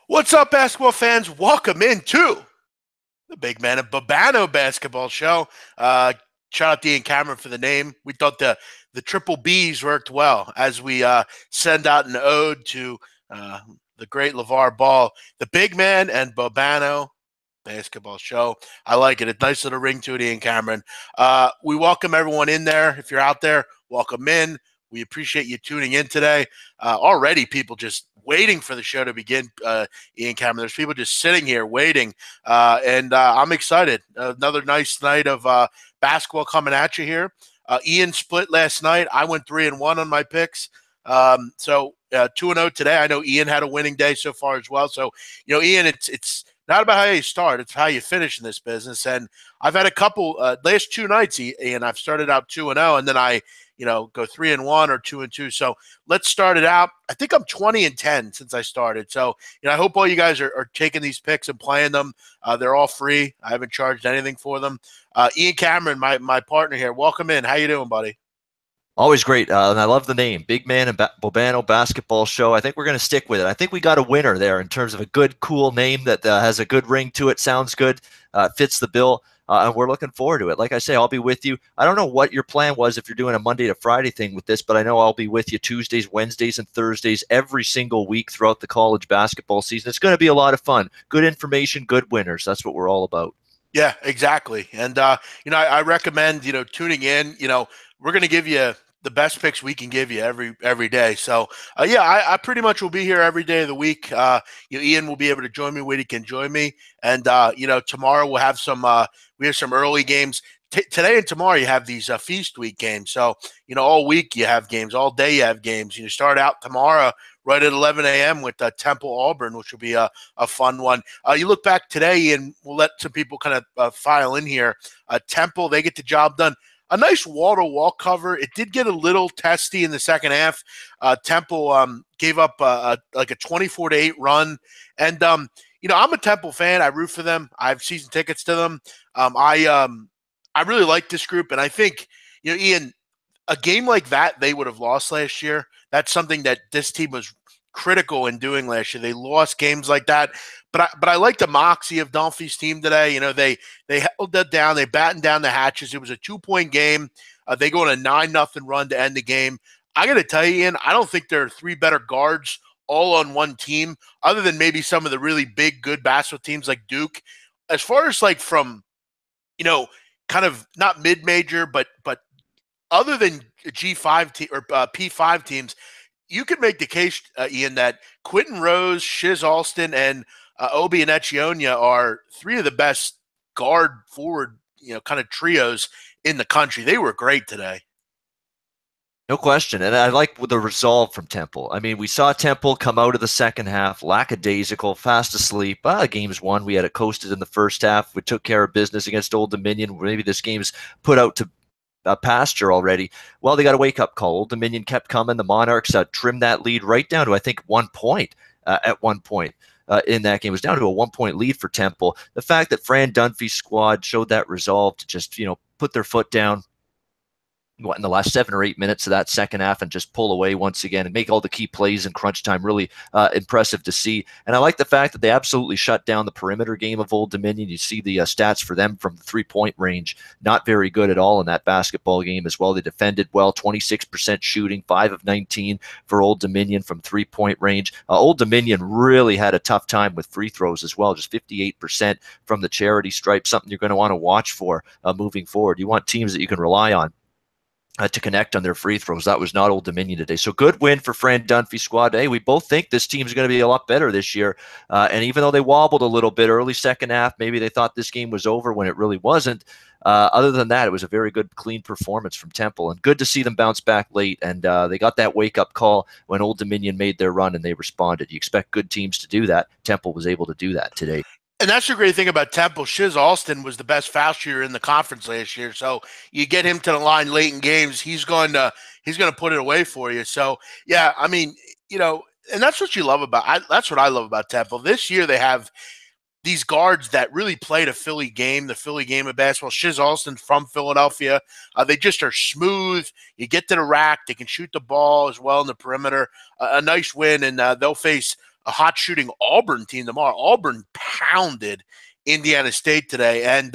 What's up, basketball fans? Welcome into the Big Man and Babano Basketball Show. Shout out to Ian Cameron for the name. We thought the triple B's worked well as we send out an ode to the great LeVar Ball, the Big Man and Babano Basketball Show. I like it. A nice little ring to it, Ian Cameron. We welcome everyone in there. If you're out there, welcome in. We appreciate you tuning in today. Already people just waiting for the show to begin, Ian Cameron. There's people just sitting here waiting, and I'm excited. Another nice night of basketball coming at you here. Ian split last night. I went 3-1 on my picks. So 2-0 today. I know Ian had a winning day so far as well. So, Ian, it's not about how you start, it's how you finish in this business. And I've had a couple last two nights, Ian. I've started out 2-0, and then I go 3-1 or 2-2. So let's start it out. I think I'm 20-10 since I started. So, I hope all you guys are taking these picks and playing them. They're all free. I haven't charged anything for them. Ian Cameron, my partner here, welcome in. How you doing, buddy? Always great. And I love the name, Big Man and Bobano Basketball Show. I think we're going to stick with it. I think we got a winner there in terms of a good, cool name that has a good ring to it, sounds good, fits the bill. And we're looking forward to it. Like I say, I'll be with you. I don't know what your plan was if you're doing a Monday to Friday thing with this, but I know I'll be with you Tuesdays, Wednesdays, and Thursdays every single week throughout the college basketball season. It's going to be a lot of fun. Good information, good winners. That's what we're all about. Yeah, exactly. And, I recommend, tuning in. We're going to give you the best picks we can give you every day. So, I pretty much will be here every day of the week. Ian will be able to join me when he can join me. And, tomorrow we'll have we have some early games. Today and tomorrow you have these feast week games. So, all week you have games. All day you have games. You start out tomorrow right at 11 a.m. with Temple Auburn, which will be a fun one. You look back today, and we'll let some people kind of file in here. Temple, they get the job done. A nice wall-to-wall cover. It did get a little testy in the second half. Temple gave up like a 24-8 run. And, I'm a Temple fan. I root for them. I have season tickets to them. I really like this group, and I think, Ian, a game like that they would have lost last year. That's something that this team was critical in doing last year. They lost games like that. But I like the moxie of Dunphy's team today. They held that down. They battened down the hatches. It was a 2-point game. They go on a 9-0 run to end the game. I got to tell you, Ian, I don't think there are three better guards all on one team, other than maybe some of the really big, good basketball teams like Duke. As far as like from, kind of not mid-major, but other than G5 or P5 teams, you could make the case, Ian, that Quentin Rose, Shiz Alston, and Obi and Echionia are three of the best guard forward, kind of trios in the country. They were great today. No question. And I like the resolve from Temple. I mean, we saw Temple come out of the second half, lackadaisical, fast asleep. Game's won. We had it coasted in the first half. We took care of business against Old Dominion. Maybe this game's put out to pasture already. Well, they got a wake-up call. Old Dominion kept coming. The Monarchs trimmed that lead right down to, I think, 1 point at one point. In that game. It was down to a 1-point lead for Temple. The fact that Fran Dunphy's squad showed that resolve to just, put their foot down in the last 7 or 8 minutes of that second half and just pull away once again and make all the key plays in crunch time. Really impressive to see. And I like the fact that they absolutely shut down the perimeter game of Old Dominion. You see the stats for them from the 3-point range. Not very good at all in that basketball game as well. They defended well, 26% shooting, 5 of 19 for Old Dominion from 3-point range. Old Dominion really had a tough time with free throws as well, just 58% from the charity stripe, something you're going to want to watch for moving forward. You want teams that you can rely on to connect on their free throws. That was not Old Dominion today. So good win for Fran Dunphy squad. Hey, we both think this team's going to be a lot better this year. And even though they wobbled a little bit early second half, maybe they thought this game was over when it really wasn't. Other than that, it was a very good, clean performance from Temple. And good to see them bounce back late. And they got that wake-up call when Old Dominion made their run and they responded. You expect good teams to do that. Temple was able to do that today. And that's the great thing about Temple. Shiz Alston was the best foul shooter in the conference last year. So you get him to the line late in games, he's going to put it away for you. So yeah, I mean, and that's what you love about. That's what I love about Temple. This year they have these guards that really played a Philly game, the Philly game of basketball. Shiz Alston from Philadelphia. They just are smooth. You get to the rack, they can shoot the ball as well in the perimeter. A nice win, and they'll face a hot shooting Auburn team tomorrow. Auburn pounded Indiana State today. And,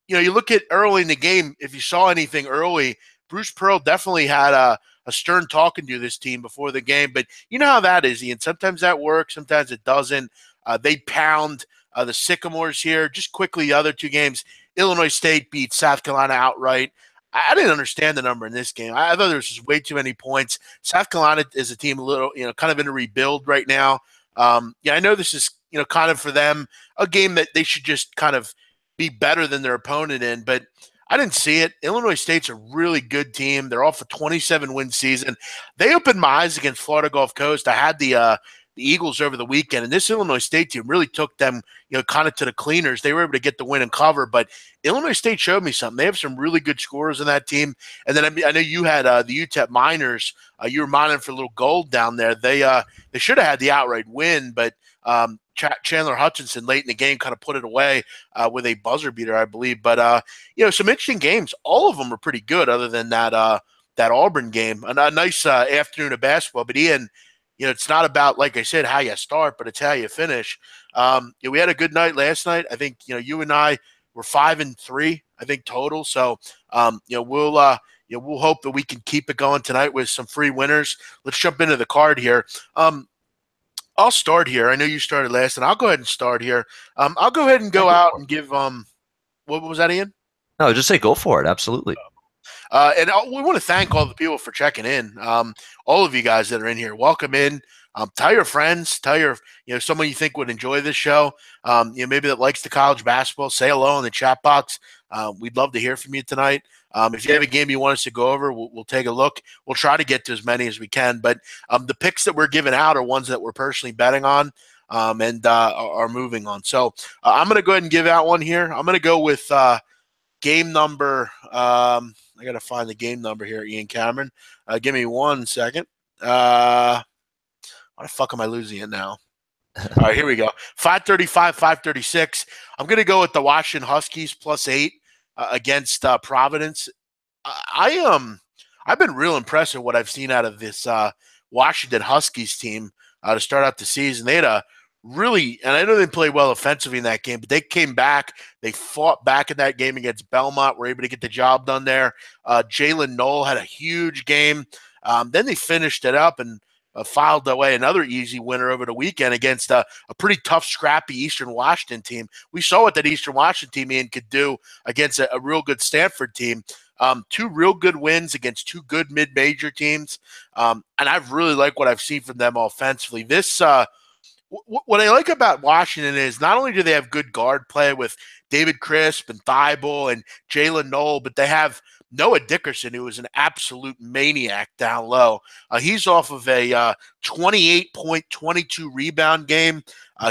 you look at early in the game, if you saw anything early, Bruce Pearl definitely had a stern talking to this team before the game. But you know how that is, Ian. Sometimes that works, sometimes it doesn't. They pound the Sycamores here. Just quickly, the other two games, Illinois State beat South Carolina outright. I didn't understand the number in this game. I thought there was just way too many points. South Carolina is a team a little, kind of in a rebuild right now. I know this is, kind of for them a game that they should just kind of be better than their opponent in, but I didn't see it. Illinois State's a really good team. They're off a 27-win season. They opened my eyes against Florida Gulf Coast. I had the Eagles over the weekend, and this Illinois State team really took them, kind of to the cleaners. They were able to get the win and cover, but Illinois State showed me something. They have some really good scorers in that team. And then I know you had the UTEP Miners. You were mining for a little gold down there. They should have had the outright win, but Chandler Hutchinson late in the game kind of put it away with a buzzer beater, I believe. But some interesting games. All of them are pretty good, other than that Auburn game. A nice afternoon of basketball. But Ian, it's not about, like I said, how you start, but it's how you finish. We had a good night last night. I think you and I were 5-3, I think, total. So we'll hope that we can keep it going tonight with some free winners. Let's jump into the card here. I'll start here. I know you started last, and I'll go ahead and start here. I'll go ahead and go out and give what was that, Ian? No, just say go for it. Absolutely. And we want to thank all the people for checking in. All of you guys that are in here, welcome in. Tell your friends, tell your someone you think would enjoy this show. Maybe that likes the college basketball. Say hello in the chat box. We'd love to hear from you tonight. If you have a game you want us to go over, we'll take a look. We'll try to get to as many as we can. But the picks that we're giving out are ones that we're personally betting on and are moving on. So I'm going to go ahead and give out one here. I'm going to go with game number. I got to find the game number here, Ian Cameron. Give me 1 second. Why the fuck am I losing it now? All right, here we go. 535, 536. I'm going to go with the Washington Huskies +8 against Providence. I've been real impressed with what I've seen out of this Washington Huskies team to start out the season. They had a really, and I know they played well offensively in that game, but they came back. They fought back in that game against Belmont, were able to get the job done there. Jalen Knoll had a huge game. Then they finished it up and filed away another easy winner over the weekend against a pretty tough, scrappy Eastern Washington team. We saw what that Eastern Washington team, Ian, could do against a real good Stanford team. Two real good wins against two good mid-major teams. And I've really liked what I've seen from them offensively. This what I like about Washington is not only do they have good guard play with David Crisp and Thibault and Jalen Knoll, but they have Noah Dickerson, who is an absolute maniac down low. He's off of a 28-point, 22-rebound game.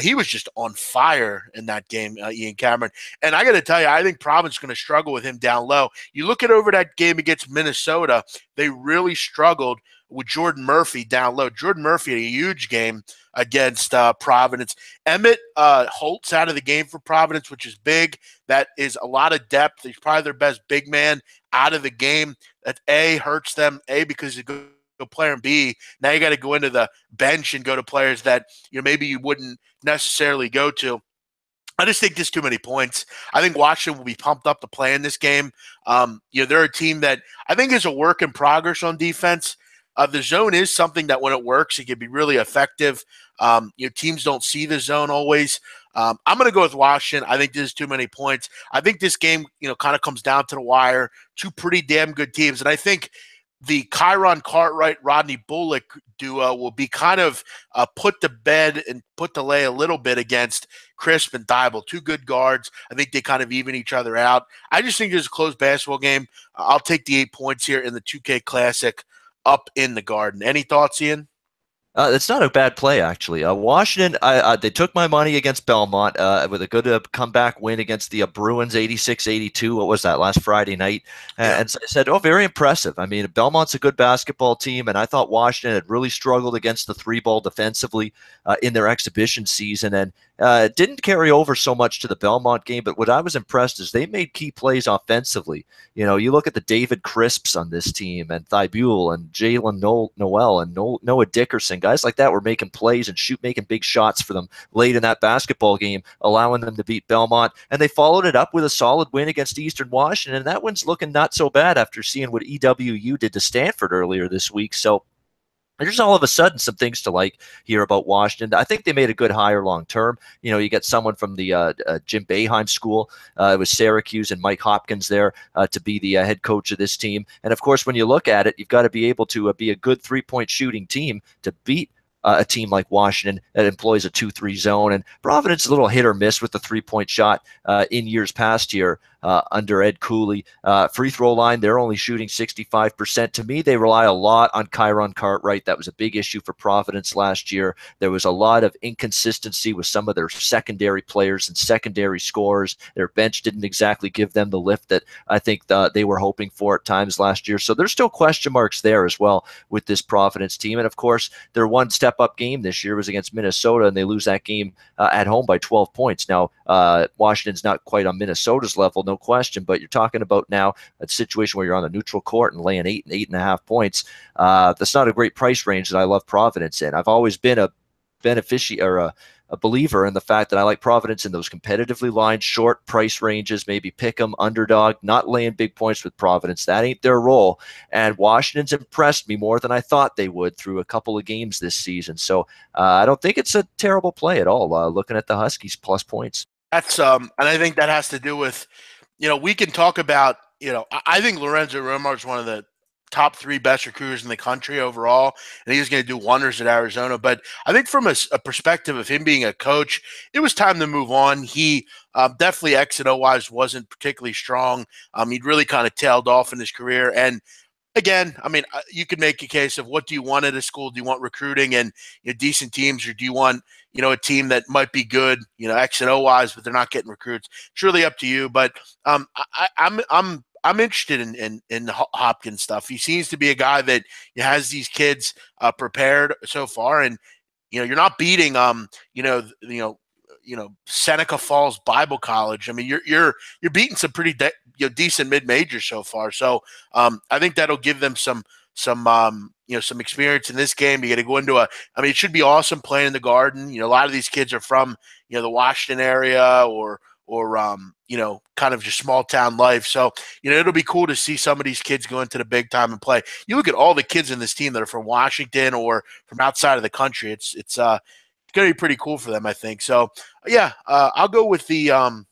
He was just on fire in that game, Ian Cameron. And I got to tell you, I think Providence is going to struggle with him down low. You look at over that game against Minnesota, they really struggled with Jordan Murphy down low. Jordan Murphy had a huge game against Providence. Emmett Holt's out of the game for Providence, which is big. That is a lot of depth. He's probably their best big man out of the game. That A, hurts them, A, because you go player, and B, now you got to go into the bench and go to players that maybe you wouldn't necessarily go to. I just think there's too many points. I think Washington will be pumped up to play in this game. They're a team that I think is a work in progress on defense. The zone is something that when it works, it can be really effective. Teams don't see the zone always. I'm going to go with Washington. I think there's too many points. I think this game, kind of comes down to the wire. Two pretty damn good teams. And I think the Kyron Cartwright-Rodney Bullock duo will be kind of put to bed and put to lay a little bit against Crisp and Thibault. Two good guards. I think they kind of even each other out. I just think there's a close basketball game. I'll take the 8 points here in the 2K Classic up in the Garden. Any thoughts, Ian? It's not a bad play, actually. Washington, they took my money against Belmont with a good comeback win against the Bruins, 86-82. What was that, last Friday night? And so I said, very impressive. I mean, Belmont's a good basketball team, and I thought Washington had really struggled against the three-ball defensively in their exhibition season, and didn't carry over so much to the Belmont game. But what I was impressed is they made key plays offensively. You look at the David Crisps on this team, and Thibault, and Jalen Noel, and Noah Dickerson Guys like that were making plays and making big shots for them late in that basketball game, allowing them to beat Belmont. And they followed it up with a solid win against Eastern Washington. And that one's looking not so bad after seeing what EWU did to Stanford earlier this week. So there's all of a sudden some things to like here about Washington. I think they made a good hire long term. You get someone from the Jim Boeheim school. It was Syracuse and Mike Hopkins there to be the head coach of this team. And of course, when you look at it, you've got to be able to be a good 3-point shooting team to beat a team like Washington that employs a 2-3 zone. And Providence is a little hit or miss with the 3-point shot in years past here under Ed Cooley. Free throw line, they're only shooting 65%. To me, they rely a lot on Chiron Cartwright. That was a big issue for Providence last year. There was a lot of inconsistency with some of their secondary players and secondary scorers. Their bench didn't exactly give them the lift that I think they were hoping for at times last year. So there's still question marks there as well with this Providence team. And of course, their one step-up game this year was against Minnesota, and they lose that game at home by 12 points. Now, Washington's not quite on Minnesota's level, no question, but you're talking about now a situation where you're on the neutral court and laying 8 and 8.5 points. That's not a great price range that I love Providence in. I've always been a believer in the fact that I like Providence in those competitively lined short price ranges, maybe pick 'em, underdog, not laying big points with Providence. That ain't their role. And Washington's impressed me more than I thought they would through a couple of games this season. So I don't think it's a terrible play at all, looking at the Huskies plus points. That's and I think that has to do with, we can talk about, I think Lorenzo Romar is one of the top 3 best recruiters in the country overall, and he's going to do wonders at Arizona. But I think from a perspective of him being a coach, it was time to move on. He definitely X and O wise wasn't particularly strong. He'd really kind of tailed off in his career. And again, I mean, you could make a case of what do you want at a school? Do you want recruiting and decent teams, or do you want a team that might be good, X and O wise, but they're not getting recruits? It's really up to you. But I'm interested in Hopkins stuff. He seems to be a guy that has these kids prepared so far, and you're not beating Seneca Falls Bible College. I mean, you're beating some pretty decent mid majors so far. So I think that'll give them some experience in this game. You got to go into it should be awesome playing in the Garden. A lot of these kids are from the Washington area or kind of just small town life. So, it'll be cool to see some of these kids go into the big time and play. You look at all the kids in this team that are from Washington or from outside of the country. It's going to be pretty cool for them, I think. So, yeah, I'll go with the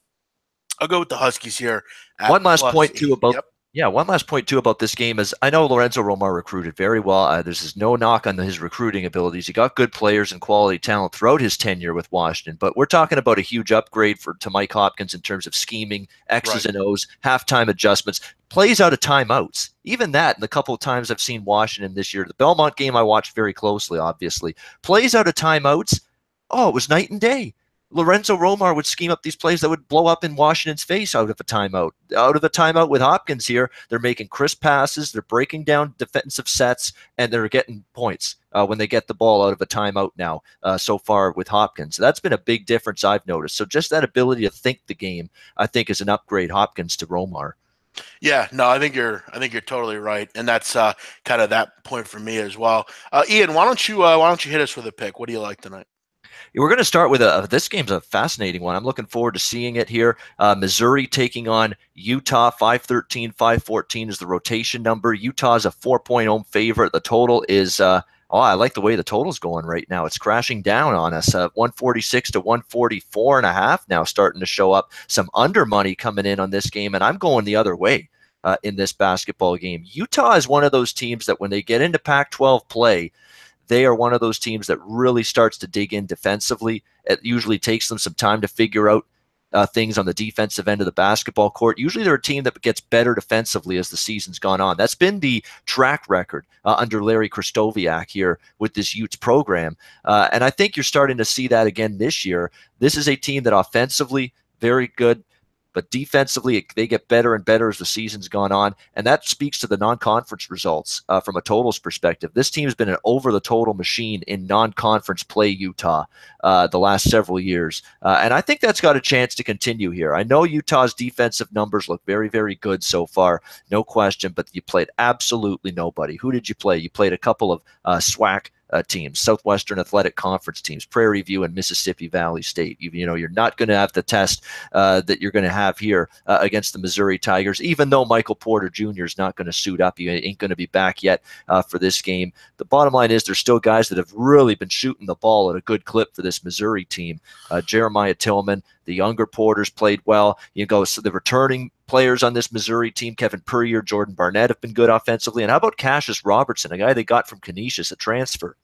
Huskies here. One last point too about one last point too about this game is I know Lorenzo Romar recruited very well. There's no knock on his recruiting abilities. He got good players and quality talent throughout his tenure with Washington, but we're talking about a huge upgrade to Mike Hopkins in terms of scheming, X's and O's, halftime adjustments, plays out of timeouts. Even that, in the couple of times I've seen Washington this year, the Belmont game I watched very closely, obviously, plays out of timeouts. Oh, it was night and day. Lorenzo Romar would scheme up these plays that would blow up in Washington's face out of a timeout. Out of a timeout with Hopkins here, they're making crisp passes, they're breaking down defensive sets, and they're getting points when they get the ball out of a timeout now so far with Hopkins. That's been a big difference I've noticed. So just that ability to think the game, I think, is an upgrade, Hopkins to Romar. Yeah, no, I think you're totally right, and that's kind of that point for me as well. Ian, why don't you hit us with a pick? What do you like tonight? We're going to start with this game's a fascinating one. I'm looking forward to seeing it here. Missouri taking on Utah. 513, 514 is the rotation number. Utah's a 4-point home favorite. The total is I like the way the total's going right now. It's crashing down on us. 146 to 144.5 now starting to show up. Some under money coming in on this game, and I'm going the other way in this basketball game. Utah is one of those teams that when they get into Pac-12 play, they are one of those teams that really starts to dig in defensively. It usually takes them some time to figure out things on the defensive end of the basketball court. Usually they're a team that gets better defensively as the season's gone on. That's been the track record under Larry Kristoviak here with this Utes program. And I think you're starting to see that again this year. This is a team that offensively, very good, but defensively, they get better and better as the season's gone on, and that speaks to the non-conference results from a totals perspective. This team's been an over-the-total machine in non-conference play, Utah, the last several years, and I think that's got a chance to continue here. I know Utah's defensive numbers look very, very good so far, no question, but you played absolutely nobody. Who did you play? You played a couple of SWAC teams, Southwestern Athletic Conference teams, Prairie View and Mississippi Valley State. You're not going to have the test that you're going to have here against the Missouri Tigers, even though Michael Porter Jr. is not going to suit up. He ain't going to be back yet for this game. The bottom line is there's still guys that have really been shooting the ball at a good clip for this Missouri team. Jeremiah Tillman, the younger Porters played well. So the returning players on this Missouri team, Kevin Puryear, Jordan Barnett have been good offensively. And how about Cassius Robertson, a guy they got from Canisius, a transfer?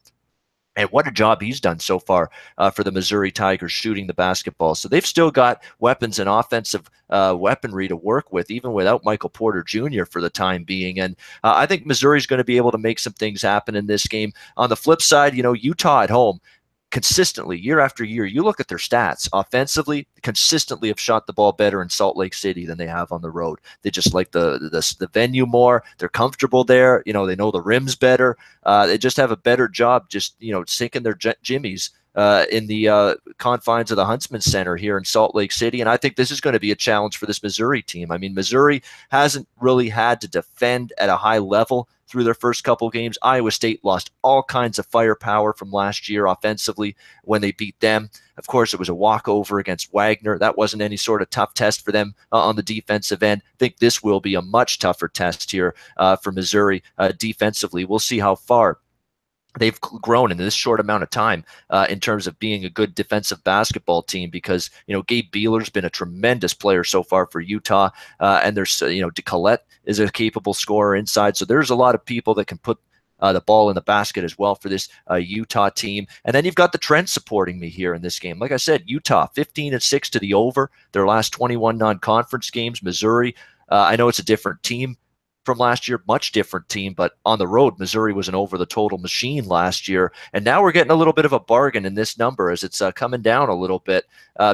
And what a job he's done so far for the Missouri Tigers shooting the basketball. So they've still got weapons and offensive weaponry to work with, even without Michael Porter Jr. for the time being. And I think Missouri's going to be able to make some things happen in this game. On the flip side, Utah at home, consistently, year after year, you look at their stats offensively, consistently have shot the ball better in Salt Lake City than they have on the road. They just like the venue more. They're comfortable there. They know the rims better. They just have a better job just, sinking their jimmies in the confines of the Huntsman Center here in Salt Lake City. And I think this is going to be a challenge for this Missouri team. I mean, Missouri hasn't really had to defend at a high level through their first couple games. Iowa State lost all kinds of firepower from last year offensively when they beat them. Of course, it was a walkover against Wagner. That wasn't any sort of tough test for them on the defensive end. I think this will be a much tougher test here for Missouri defensively. We'll see how far they've grown in this short amount of time in terms of being a good defensive basketball team, because, Gabe Beeler's been a tremendous player so far for Utah. And there's, DeCollette is a capable scorer inside. So there's a lot of people that can put the ball in the basket as well for this Utah team. And then you've got the trend supporting me here in this game. Like I said, Utah 15-6 to the over their last 21 non-conference games. Missouri, I know it's a different team from last year, much different team, but on the road, Missouri was an over the total machine last year. And now we're getting a little bit of a bargain in this number as it's coming down a little bit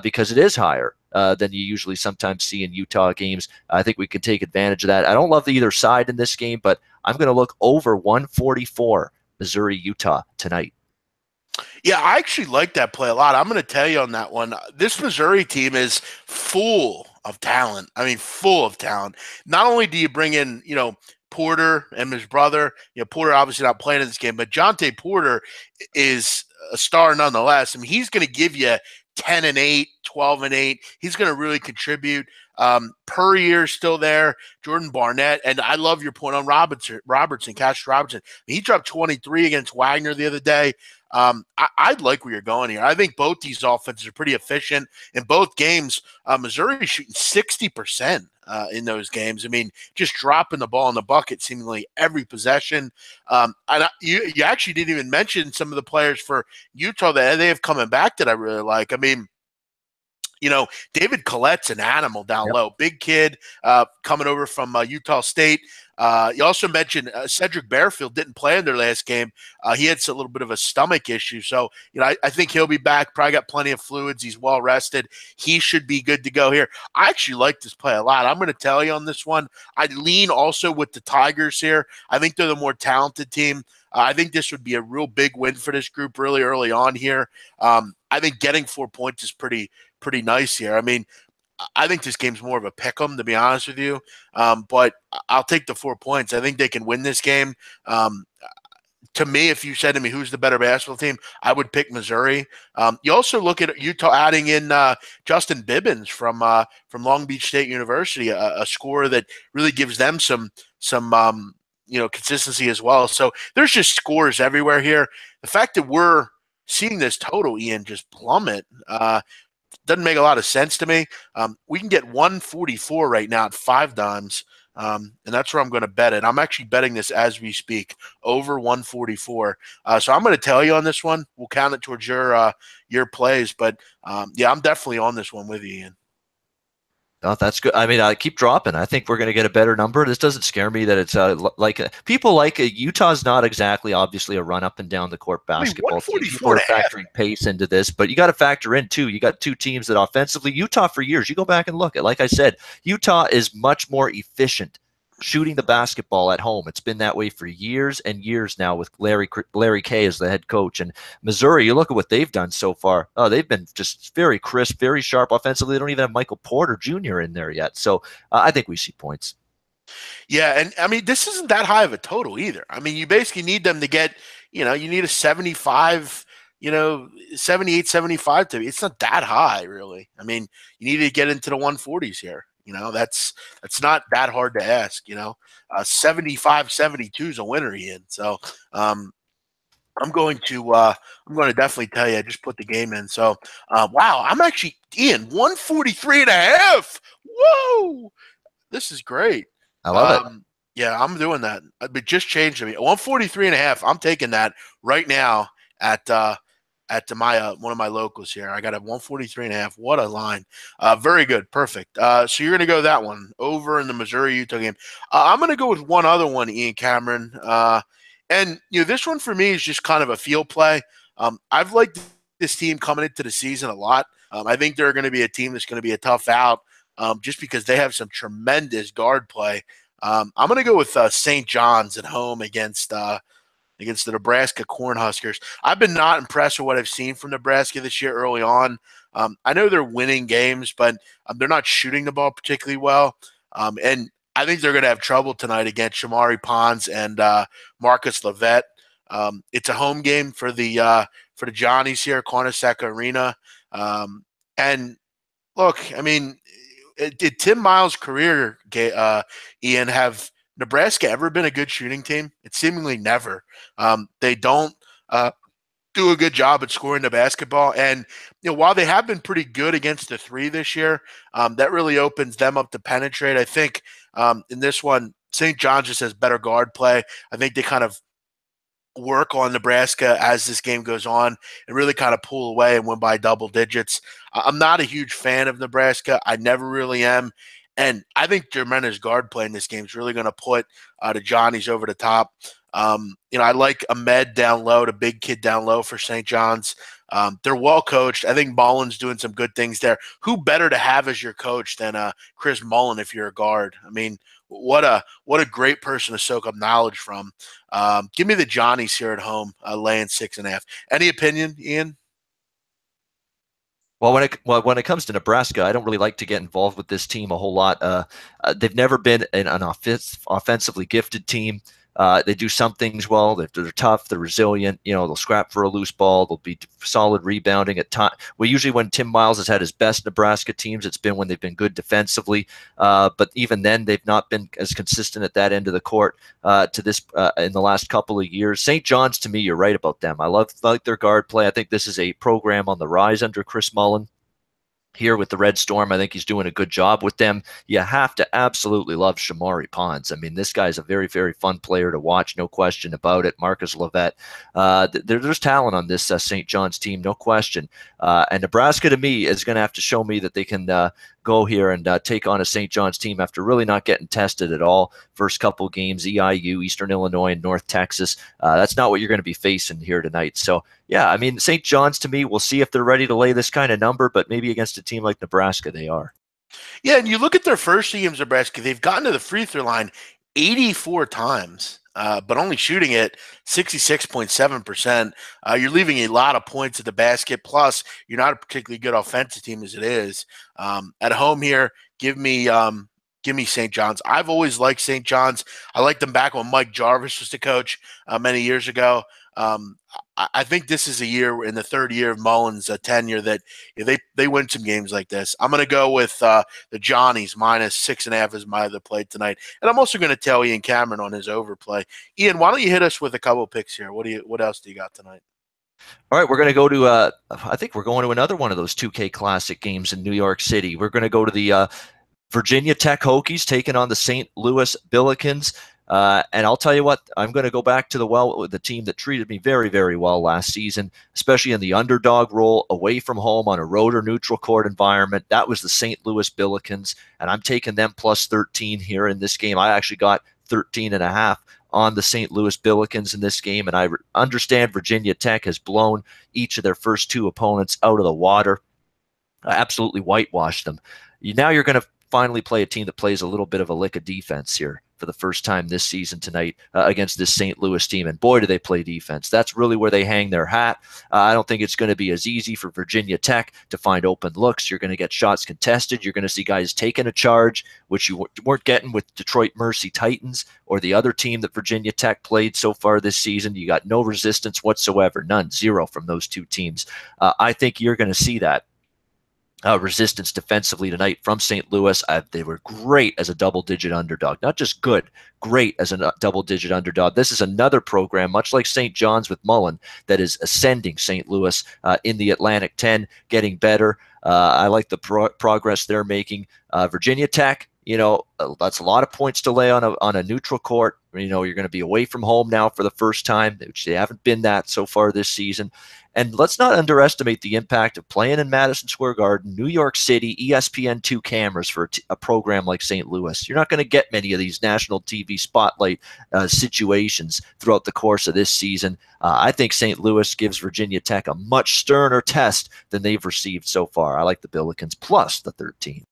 because it is higher than you usually sometimes see in Utah games. I think we can take advantage of that. I don't love either side in this game, but I'm going to look over 144 Missouri-Utah tonight. Yeah, I actually like that play a lot. I'm going to tell you on that one. This Missouri team is full of talent. I mean, full of talent. Not only do you bring in, Porter and his brother, Porter obviously not playing in this game, but Jonte Porter is a star nonetheless. I mean, he's going to give you 10-8, 12-8. He's going to really contribute. Puryear's still there, Jordan Barnett, and I love your point on Cassius Robertson. He dropped 23 against Wagner the other day. I like where you're going here. I think both these offenses are pretty efficient in both games. Missouri is shooting 60% in those games. I mean, just dropping the ball in the bucket seemingly every possession. You actually didn't even mention some of the players for Utah that they have coming back that I really like. I mean, David Collette's an animal down low. Big kid coming over from Utah State. You also mentioned Cedric Bearfield didn't play in their last game. He had a little bit of a stomach issue. So, I think he'll be back. Probably got plenty of fluids. He's well rested. He should be good to go here. I actually like this play a lot. I'm going to tell you on this one. I lean also with the Tigers here. I think they're the more talented team. I think this would be a real big win for this group really early on here. I think getting 4 points is pretty nice here. I mean, I think this game's more of a pick'em, to be honest with you. But I'll take the 4 points. I think they can win this game. To me, if you said to me who's the better basketball team, I would pick Missouri. You also look at Utah adding in Justin Bibbins from Long Beach State University, a scorer that really gives them some consistency as well. So there's just scores everywhere here. The fact that we're seeing this total, Ian, just plummet doesn't make a lot of sense to me. We can get 144 right now at $5, and that's where I'm going to bet it. I'm actually betting this as we speak, over 144. So I'm going to tell you on this one. We'll count it towards your plays, but I'm definitely on this one with you, Ian. Oh, that's good. I mean, I keep dropping. I think we're going to get a better number. This doesn't scare me that it's people like Utah's not exactly obviously a run up and down the court basketball team. People are factoring pace into this, but you got to factor in too. You got two teams that offensively, Utah for years, you go back and look at, like I said, Utah is much more efficient shooting the basketball at home. It's been that way for years and years now with Larry Kay as the head coach. And Missouri, you look at what they've done so far. Oh, they've been just very crisp, very sharp offensively. They don't even have Michael Porter Jr. in there yet. So I think we see points. Yeah, and I mean, this isn't that high of a total either. I mean, you basically need them to get, you need a 75, 78, 75 to be. It's not that high, really. I mean, you need to get into the 140s here. That's not that hard to ask. 75, 72 is a winner, Ian. So I'm going to definitely tell you. I just put the game in. So wow, I'm actually Ian 143 and a half. Whoa, this is great. I love it. Yeah, I'm doing that. But just changed me 143 and a half. I'm taking that right now at my one of my locals here. I got a 143 and a half. What a line. Very good. Perfect. So you're going to go that one over in the Missouri-Utah game. I'm going to go with one other one, Ian Cameron. And this one for me is just kind of a field play. I've liked this team coming into the season a lot. I think they're going to be a team that's going to be a tough out, just because they have some tremendous guard play. I'm going to go with St. John's at home against the Nebraska Cornhuskers. I've been not impressed with what I've seen from Nebraska this year early on. I know they're winning games, but they're not shooting the ball particularly well. And I think they're going to have trouble tonight against Shamari Pons and Marcus Levet. It's a home game for the Johnnies here, Quantiseca Arena. And look, I mean, did Tim Miles' career, Ian, have Nebraska ever been a good shooting team? It's seemingly never. They don't do a good job at scoring the basketball. And while they have been pretty good against the three this year, that really opens them up to penetrate. I think in this one, St. John's just has better guard play. I think they kind of work on Nebraska as this game goes on and really kind of pull away and win by double digits. I'm not a huge fan of Nebraska. I never really am. And I think Jermen's guard play in this game is really going to put the Johnnies over the top. I like Ahmed down low, the big kid down low for St. John's. They're well coached. I think Mullen's doing some good things there. Who better to have as your coach than Chris Mullen if you're a guard? I mean, what a great person to soak up knowledge from. Give me the Johnnies here at home, laying 6.5. Any opinion, Ian? Well, when it comes to Nebraska, I don't really like to get involved with this team a whole lot. They've never been an offensively gifted team. They do some things well. They're tough. They're resilient. They'll scrap for a loose ball. They'll be solid rebounding at time. Well, usually when Tim Miles has had his best Nebraska teams, it's been when they've been good defensively. But even then, they've not been as consistent at that end of the court to this in the last couple of years. St. John's, to me, you're right about them. I like their guard play. I think this is a program on the rise under Chris Mullen. Here with the Red Storm, I think he's doing a good job with them. You have to absolutely love Shamari Pons. I mean, this guy's a very, very fun player to watch, no question about it. Marcus Levet. There's talent on this St. John's team, no question. And Nebraska, to me, is going to have to show me that they can go here and take on a St. John's team after really not getting tested at all. First couple games, EIU, Eastern Illinois, and North Texas. That's not what you're going to be facing here tonight. So, yeah, I mean, St. John's, to me, we'll see if they're ready to lay this kind of number, but maybe against a team like Nebraska, they are. Yeah, and you look at their first games, Nebraska, they've gotten to the free throw line 84 times. But only shooting it 66.7%. You're leaving a lot of points at the basket. Plus, you're not a particularly good offensive team as it is. At home here, give me St. John's. I've always liked St. John's. I liked them back when Mike Jarvis was the coach many years ago. I think this is a year in the third year of Mullen's tenure that they win some games like this. I'm going to go with the Johnnies minus 6.5 as my other play tonight, and I'm also going to tell Ian Cameron on his overplay. Ian, why don't you hit us with a couple picks here? What else do you got tonight? All right, we're going to go to I think we're going to another one of those 2K Classic games in New York City. We're going to go to the Virginia Tech Hokies taking on the St. Louis Billikens. And I'll tell you what, I'm going to go back to the team that treated me very, very well last season, especially in the underdog role, away from home on a road or neutral court environment. That was the St. Louis Billikens, and I'm taking them plus 13 here in this game. I actually got 13.5 on the St. Louis Billikens in this game, and I understand Virginia Tech has blown each of their first two opponents out of the water. I absolutely whitewashed them. Now you're going to finally play a team that plays a little bit of a lick of defense here. for the first time this season tonight against this St. Louis team. And boy, do they play defense. That's really where they hang their hat. I don't think it's going to be as easy for Virginia Tech to find open looks. You're going to get shots contested. You're going to see guys taking a charge, which you weren't getting with Detroit Mercy Titans or the other team that Virginia Tech played so far this season. You got no resistance whatsoever, none, zero from those two teams. I think you're going to see that resistance defensively tonight from St. Louis. They were great as a double-digit underdog. Not just good, great as a double-digit underdog. This is another program, much like St. John's with Mullen, that is ascending St. Louis in the Atlantic 10, getting better. I like the progress they're making. Virginia Tech, that's a lot of points to lay on a neutral court. You're going to be away from home now for the first time, which they haven't been that so far this season. And let's not underestimate the impact of playing in Madison Square Garden, New York City, ESPN2 cameras for a program like St. Louis. You're not going to get many of these national TV spotlight situations throughout the course of this season. I think St. Louis gives Virginia Tech a much sterner test than they've received so far. I like the Billikens plus the 13.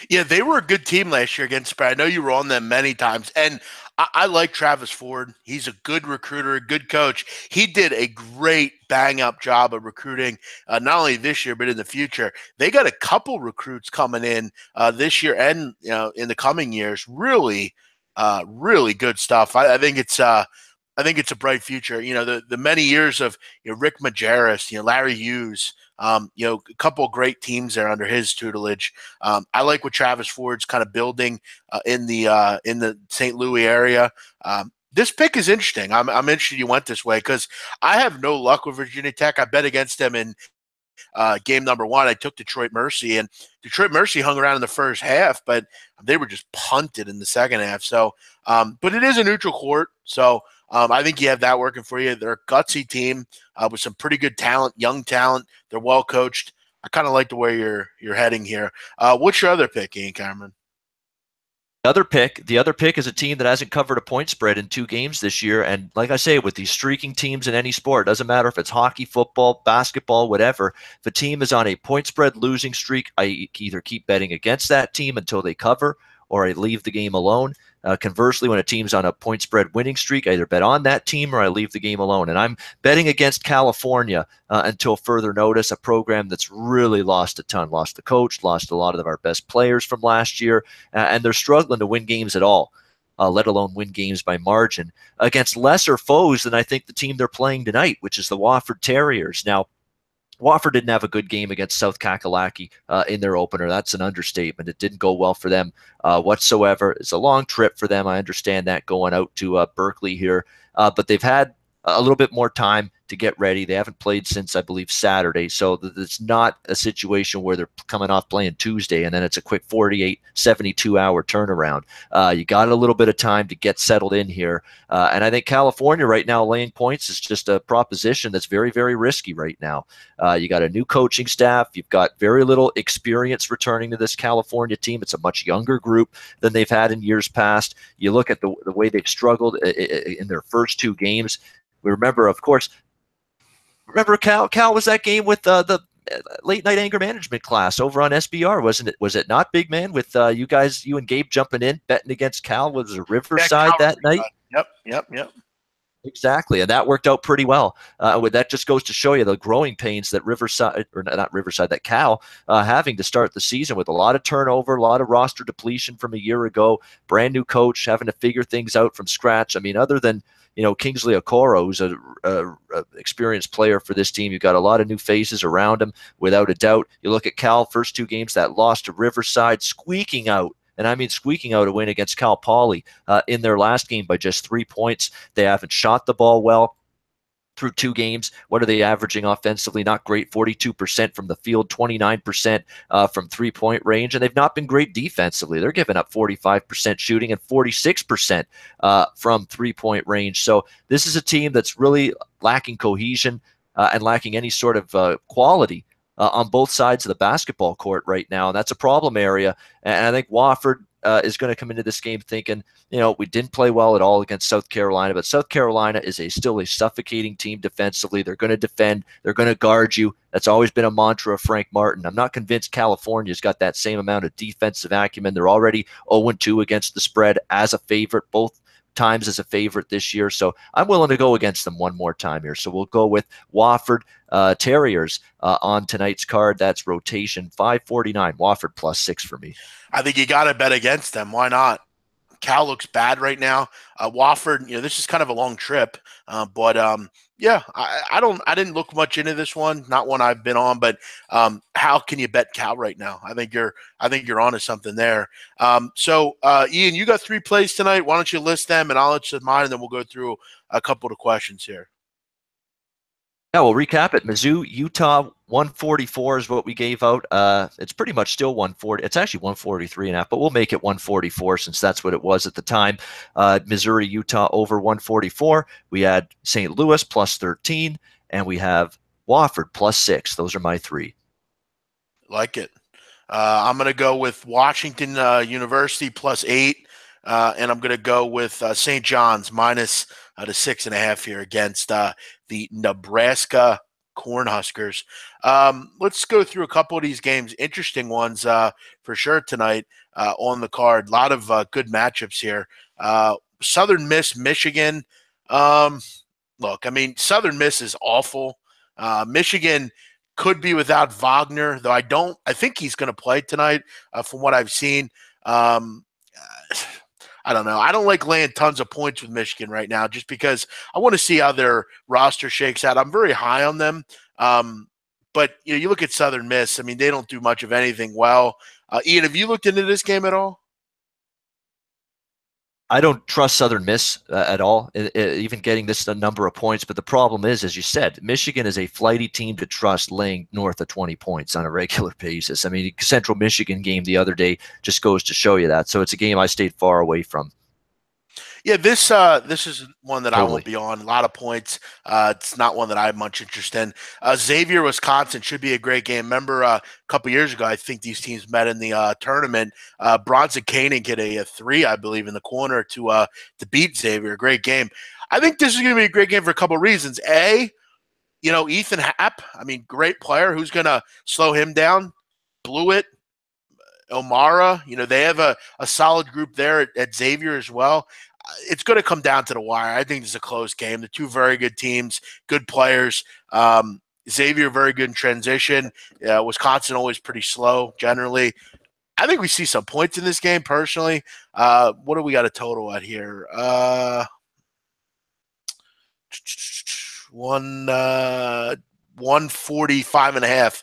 Yeah, they were a good team last year against spread. I know you were on them many times. And I like Travis Ford. He's a good recruiter, a good coach. He did a great bang-up job of recruiting, not only this year but in the future. They got a couple recruits coming in this year and in the coming years. Really, really good stuff. I think it's a bright future. The many years of Rick Majerus, Larry Hughes. A couple of great teams there under his tutelage. I like what Travis Ford's kind of building in the St. Louis area. This pick is interesting. I'm interested you went this way because I have no luck with Virginia Tech. I bet against them in game number 1. I took Detroit Mercy, and Detroit Mercy hung around in the first half, but they were just punted in the second half. So, but it is a neutral court, so I think you have that working for you. They're a gutsy team with some pretty good talent, young talent. They're well coached. I kind of like the way you're heading here. What's your other pick, Ian Cameron? The other pick is a team that hasn't covered a point spread in 2 games this year. And like I say, with these streaking teams in any sport, doesn't matter if it's hockey, football, basketball, whatever. If a team is on a point spread losing streak, I either keep betting against that team until they cover, or I leave the game alone. Conversely, when a team's on a point spread winning streak, I either bet on that team or I leave the game alone. And I'm betting against California until further notice, a program that's really lost a ton, lost the coach, lost a lot of our best players from last year, and they're struggling to win games at all, let alone win games by margin against lesser foes than I think the team they're playing tonight, which is the Wofford Terriers. Now, Wofford didn't have a good game against South Kakalaki in their opener. That's an understatement. It didn't go well for them whatsoever. It's a long trip for them. I understand that going out to Berkeley here. But they've had a little bit more time to get ready. They haven't played since, I believe, Saturday. So it's not a situation where they're coming off playing Tuesday and then it's a quick 48, 72-hour turnaround. You got a little bit of time to get settled in here. And I think California right now laying points is just a proposition that's very, very risky right now. You got a new coaching staff. You've got very little experience returning to this California team. It's a much younger group than they've had in years past. You look at the way they've struggled in their first 2 games. We remember, of course, Cal was that game with the late night anger management class over on SBR, wasn't it? Was it not, big man, with you and Gabe jumping in, betting against Cal? Was it Riverside that night? Yep. Exactly, and that worked out pretty well. That just goes to show you the growing pains that that Cal having to start the season with a lot of turnover, a lot of roster depletion from a year ago, brand new coach, having to figure things out from scratch. I mean, other than Kingsley Okoro, who's a experienced player for this team. You've got a lot of new faces around him, without a doubt. You look at Cal, first 2 games, that loss to Riverside, squeaking out, and I mean squeaking out a win against Cal Poly in their last game by just 3 points. They haven't shot the ball well through 2 games. What are they averaging offensively? Not great. 42% from the field, 29% from 3-point range, and they've not been great defensively. They're giving up 45% shooting and 46% from 3-point range. So this is a team that's really lacking cohesion and lacking any sort of quality on both sides of the basketball court right now. And that's a problem area. And I think Wofford, is going to come into this game thinking, we didn't play well at all against South Carolina, but South Carolina is still a suffocating team defensively. They're going to defend. They're going to guard you. That's always been a mantra of Frank Martin. I'm not convinced California's got that same amount of defensive acumen. They're already 0-2 against the spread as a favorite, both times as a favorite this year. So I'm willing to go against them one more time here. So we'll go with Wofford Terriers on tonight's card. That's rotation 549. Wofford +6 for me. I think you got to bet against them. Why not? Cal looks bad right now. Wofford, this is kind of a long trip, but yeah, I didn't look much into this one, not one I've been on, but how can you bet Cal right now? I think you're onto something there. So Ian, you got 3 plays tonight. Why don't you list them, and I'll let you mine, and then we'll go through a couple of questions here. Yeah, we'll recap it. Mizzou, Utah, 144 is what we gave out. It's pretty much still 140. It's actually 143.5, but we'll make it 144 since that's what it was at the time. Missouri, Utah over 144. We had St. Louis +13, and we have Wofford +6. Those are my 3. Like it. I'm going to go with Washington University +8, and I'm going to go with St. John's minus the 6.5 here against the Nebraska Cornhuskers. Let's go through a couple of these games. Interesting ones for sure tonight on the card. A lot of good matchups here. Southern Miss, Michigan. Look, I mean, Southern Miss is awful. Michigan could be without Wagner, though I think he's going to play tonight from what I've seen. I don't know. I don't like laying tons of points with Michigan right now just because I want to see how their roster shakes out. I'm very high on them. But you look at Southern Miss. I mean, they don't do much of anything well. Ian, have you looked into this game at all? I don't trust Southern Miss at all, even getting this number of points. But the problem is, as you said, Michigan is a flighty team to trust laying north of 20 points on a regular basis. I mean, Central Michigan game the other day just goes to show you that. So it's a game I stayed far away from. Yeah, this is one that totally. I won't be on. A lot of points. It's not one that I have much interest in. Xavier, Wisconsin should be a great game. Remember a couple years ago, I think these teams met in the tournament. Bronson Koenig hit a 3, I believe, in the corner to beat Xavier. A great game. I think this is going to be a great game for a couple of reasons. A, Ethan Happ, I mean, great player. Who's going to slow him down? Blewett, O'Mara, they have a solid group there at Xavier as well. It's going to come down to the wire. I think it's a close game. The 2 very good teams, good players. Xavier very good in transition. Wisconsin always pretty slow generally. I think we see some points in this game personally. What do we got a total at here? 145.5.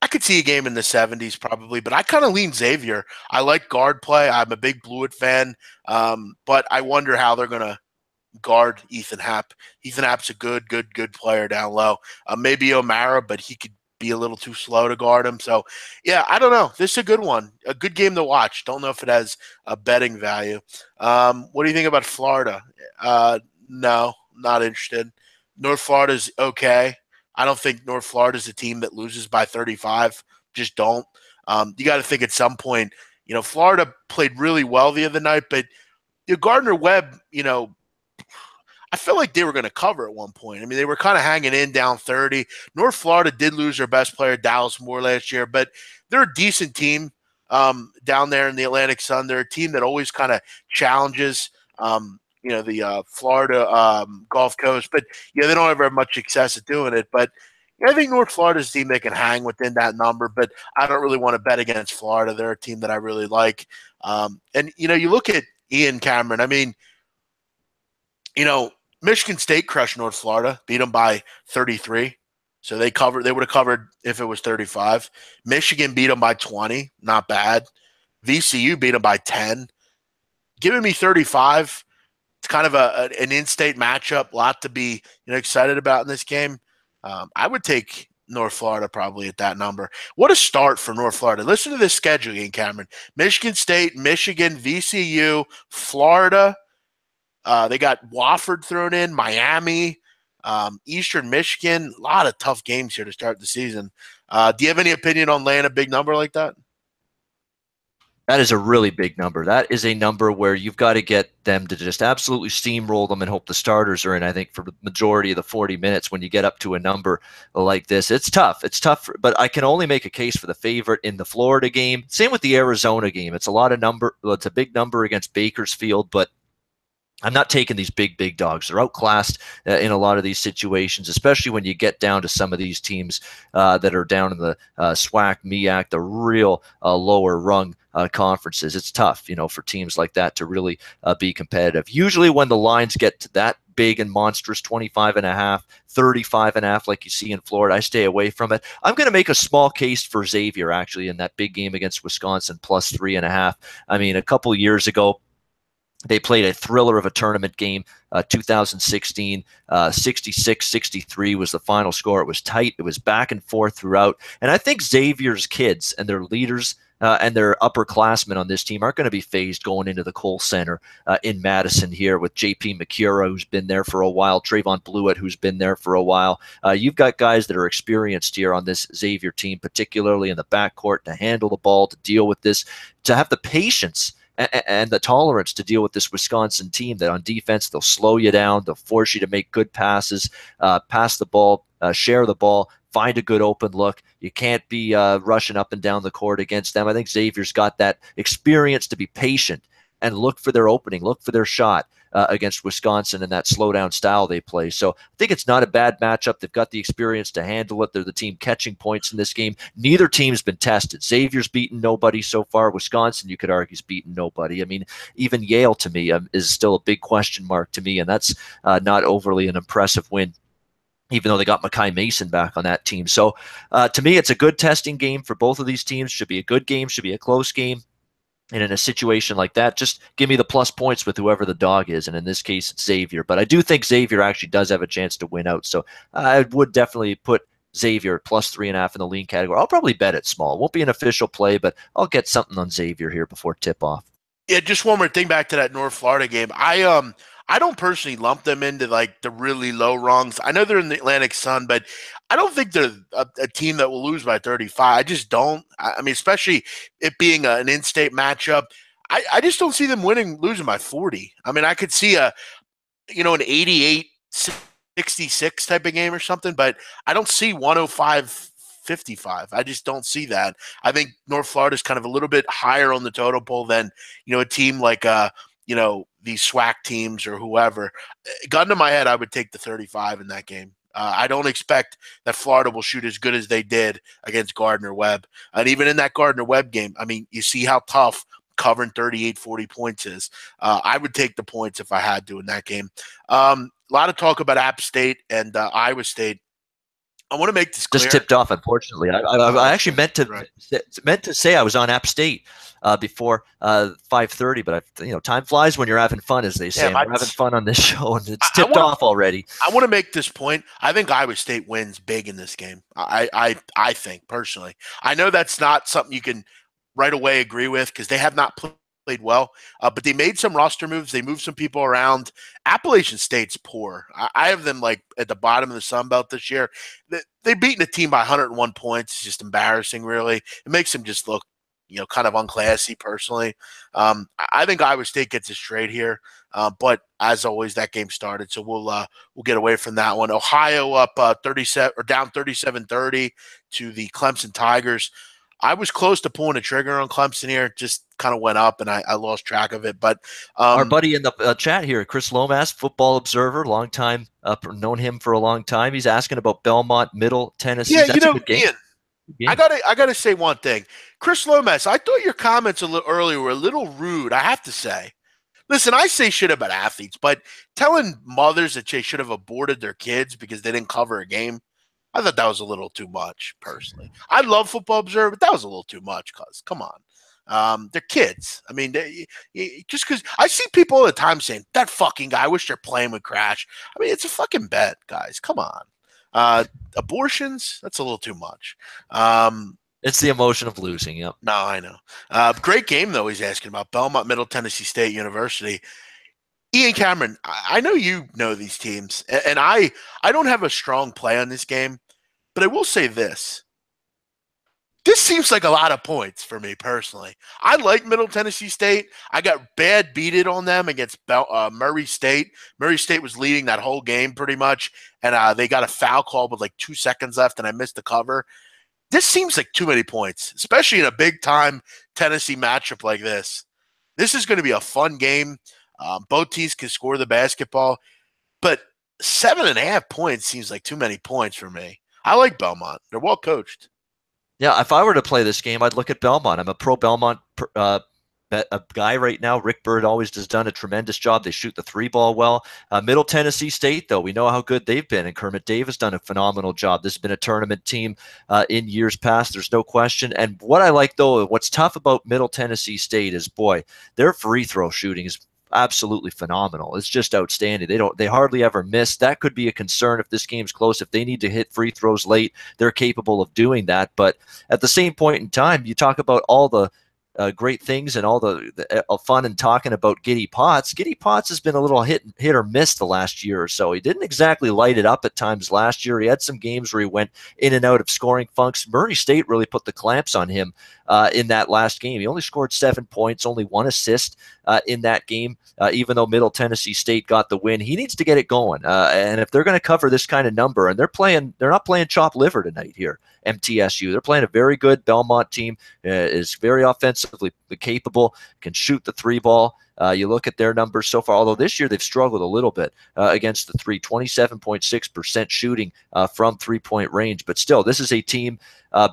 I could see a game in the 70s probably, but I kind of lean Xavier. I like guard play. I'm a big Blewett fan, but I wonder how they're going to guard Ethan Happ. Ethan Happ's a good player down low. Maybe O'Mara, but he could be a little too slow to guard him. So, yeah, I don't know. This is a good one, a good game to watch. Don't know if it has a betting value. What do you think about Florida? No, not interested. North Florida's okay. I don't think North Florida is a team that loses by 35. Just don't. You got to think at some point, Florida played really well the other night, but Gardner-Webb, I feel like they were going to cover at one point. I mean, they were kind of hanging in down 30. North Florida did lose their best player, Dallas Moore, last year, but they're a decent team down there in the Atlantic Sun. They're a team that always kind of challenges the Florida Gulf Coast. But, they don't ever have much success at doing it. But I think North Florida's a team that can hang within that number, but I don't really want to bet against Florida. They're a team that I really like. And, you look at Ian Cameron. I mean, Michigan State crushed North Florida, beat them by 33. So they would have covered if it was 35. Michigan beat them by 20. Not bad. VCU beat them by 10. Giving me 35. It's kind of an in-state matchup, a lot to be excited about in this game. I would take North Florida probably at that number. What a start for North Florida. Listen to this schedule, Ian Cameron. Michigan State, Michigan, VCU, Florida. They got Wofford thrown in, Miami, Eastern Michigan. A lot of tough games here to start the season. Do you have any opinion on laying a big number like that? That is a really big number. That is a number where you've got to get them to just absolutely steamroll them and hope the starters are in. I think for the majority of the 40 minutes, when you get up to a number like this, it's tough. It's tough, but I can only make a case for the favorite in the Florida game. Same with the Arizona game. It's a lot of number. Well, it's a big number against Bakersfield, but I'm not taking these big dogs. They're outclassed in a lot of these situations, especially when you get down to some of these teams that are down in the SWAC, MEAC, the real lower rung conferences. It's tough, for teams like that to really be competitive. Usually when the lines get to that big and monstrous, 25.5, 35.5, like you see in Florida, I stay away from it. I'm going to make a small case for Xavier, actually, in that big game against Wisconsin, plus 3.5. I mean, a couple years ago, they played a thriller of a tournament game, 2016, 66-63 was the final score. It was tight. It was back and forth throughout. And I think Xavier's kids and their leaders and their upperclassmen on this team aren't going to be phased going into the Kohl Center in Madison here with J.P. McCura, who's been there for a while, Trayvon Blewett, who's been there for a while. You've got guys that are experienced here on this Xavier team, particularly in the backcourt, to handle the ball, to deal with this, to have the patience and the tolerance to deal with this Wisconsin team that on defense, they'll slow you down. They'll force you to make good passes, pass the ball, share the ball, find a good open look. You can't be rushing up and down the court against them. I think Xavier's got that experience to be patient and look for their opening, look for their shot against Wisconsin and that slow down style they play. So I think it's not a bad matchup. They've got the experience to handle it. They're the team catching points in this game. Neither team's been tested. Xavier's beaten nobody so far. Wisconsin, you could argue, is beaten nobody. I mean, even Yale to me is still a big question mark to me, and that's not overly an impressive win, even though they got Makai Mason back on that team. So to me, it's a good testing game for both of these teams. Should be a good game, should be a close game. And in a situation like that, just give me the plus points with whoever the dog is. And in this case, it's Xavier. But I do think Xavier actually does have a chance to win out. So I would definitely put Xavier plus 3.5 in the lean category. I'll probably bet it small. It won't be an official play, but I'll get something on Xavier here before tip-off. Yeah, just one more thing back to that North Florida game. I don't personally lump them into like the really low rungs. I know they're in the Atlantic Sun, but I don't think they're a team that will lose by 35. I just don't. I mean, especially it being an in-state matchup, I just don't see them losing by 40. I mean, I could see an 88-66 type of game or something, but I don't see 105-55. I just don't see that. I think North Florida is kind of a little bit higher on the total pole than, a team like these SWAC teams or whoever. Gun to my head, I would take the 35 in that game. I don't expect that Florida will shoot as good as they did against Gardner-Webb. And even in that Gardner-Webb game, I mean, you see how tough covering 38, 40 points is. I would take the points if I had to in that game. A lot of talk about App State and Iowa State. I want to make this clear. Just tipped off, unfortunately. I actually meant to say I was on App State before 5:30, but time flies when you're having fun, as they say. Yeah, we're having fun on this show, and it's tipped off already. I want to make this point. I think Iowa State wins big in this game. I think personally. I know that's not something you can right away agree with because they have not played well, but they made some roster moves. They moved some people around. Appalachian State's poor. I have them like at the bottom of the Sun Belt this year. They've beaten a team by 101 points. It's just embarrassing, really. It makes them just look, kind of unclassy personally. I think Iowa State gets it straight here, but as always, that game started, so we'll get away from that one. Ohio up 37 or down 37-30 to the Clemson Tigers. I was close to pulling a trigger on Clemson here, just kind of went up and I lost track of it. But our buddy in the chat here, Chris Lomas, Football Observer, long time, known him for a long time. He's asking about Belmont, Middle Tennessee. Yeah, that's a good game. Ian, I gotta say one thing. Chris Lomas, I thought your comments a little earlier were a little rude, I have to say. Listen, I say shit about athletes, but telling mothers that they should have aborted their kids because they didn't cover a game, I thought that was a little too much, personally. I love Football Observer, but that was a little too much, cuz, come on. They're kids. I mean, just because I see people all the time saying, that fucking guy, I wish their plane would crash. I mean, it's a fucking bet, guys. Come on. Abortions, that's a little too much. It's the emotion of losing, yep. No, I know. Great game, though, he's asking about. Belmont, Middle Tennessee State University. Ian Cameron, I know you know these teams, and I don't have a strong play on this game, but I will say this. This seems like a lot of points for me personally. I like Middle Tennessee State. I got bad beated on them against Murray State. Murray State was leading that whole game pretty much, and they got a foul call with like 2 seconds left, and I missed the cover. This seems like too many points, especially in a big time Tennessee matchup like this. This is going to be a fun game. Both teams can score the basketball, but 7.5 points seems like too many points for me. I like Belmont. They're well coached. Yeah, if I were to play this game, I'd look at Belmont. I'm a pro Belmont a guy right now. Rick Byrd always has done a tremendous job. They shoot the three ball well. Middle Tennessee State, though, we know how good they've been, and Kermit Davis done a phenomenal job. This has been a tournament team in years past. There's no question. And what I like, though, what's tough about Middle Tennessee State is, boy, their free throw shooting is absolutely phenomenal. It's just outstanding. They hardly ever miss. That could be a concern if this game's close. If they need to hit free throws late, they're capable of doing that. But at the same point in time, you talk about all the great things and all the fun and talking about Giddy Potts. Giddy Potts has been a little hit or miss the last year or so. He didn't exactly light it up at times last year. He had some games where he went in and out of scoring funks. Murray State really put the clamps on him in that last game. He only scored 7 points, only 1 assist in that game, even though Middle Tennessee State got the win. He needs to get it going. And if they're going to cover this kind of number, and they're not playing chopped liver tonight here, MTSU. They're playing a very good Belmont team, is very offensively capable, can shoot the three ball. You look at their numbers so far, although this year they've struggled a little bit against the three, 27.6% shooting from three-point range. But still, this is a team,